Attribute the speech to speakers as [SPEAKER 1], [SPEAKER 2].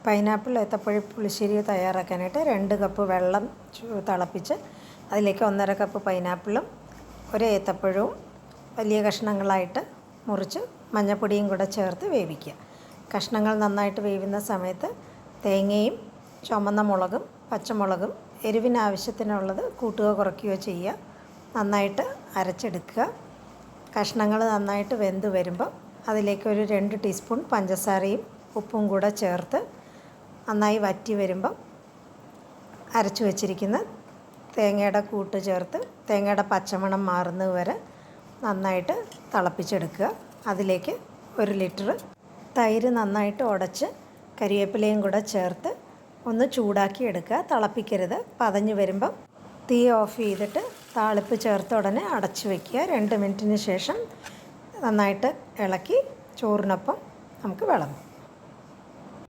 [SPEAKER 1] Pineapple ഏത്തപ്പഴ പുളിശ്ശേരി തയ്യാറാക്കാനായിട്ട് 2 cup വെള്ളം തിളപ്പിച്ച് അതിലേക്ക് 1.5 കപ്പ് പൈനാപ്പിളും ഒരു ഏത്തപ്പഴവും വലിയ കഷ്ണങ്ങളായിട്ട് മുറിച്ച് മഞ്ഞൾപ്പൊടിയും കൂടെ ചേർത്ത് വേവിക്കുക. കഷ്ണങ്ങൾ നന്നായിട്ട് വേവുന്ന സമയത്ത് തേങ്ങയും ചുമന്ന മുളകും പച്ചമുളകും എരിവിന് ആവശ്യത്തിനുള്ളത് കൂട്ടുകയോ കുറയ്ക്കുകയോ ചെയ്യുക. നന്നായിട്ട് അരച്ചെടുക്കുക. കഷ്ണങ്ങൾ നന്നായിട്ട് വെന്ത് വരുമ്പോൾ അതിലേക്ക് ഒരു 2 ടീസ്പൂൺ പഞ്ചസാരയും ഉപ്പും കൂടെ ചേർത്ത് നന്നായി വറ്റി വരുമ്പം അരച്ചു വച്ചിരിക്കുന്ന തേങ്ങയുടെ കൂട്ട് ചേർത്ത് തേങ്ങയുടെ പച്ചമണം മാറുന്നത് വരെ നന്നായിട്ട് തിളപ്പിച്ചെടുക്കുക. അതിലേക്ക് 1 ലിറ്റർ തൈര് നന്നായിട്ട് ഉടച്ച് കരിവേപ്പിലയും കൂടെ ചേർത്ത് ഒന്ന് ചൂടാക്കി എടുക്കുക. തിളപ്പിക്കരുത്. പതഞ്ഞ് വരുമ്പം തീ ഓഫ് ചെയ്തിട്ട് താളിപ്പ് ചേർത്ത ഉടനെ അടച്ചു വയ്ക്കുക. 2 മിനിറ്റിന് ശേഷം നന്നായിട്ട് ഇളക്കി ചോറിനൊപ്പം നമുക്ക് വിളമ്പാം.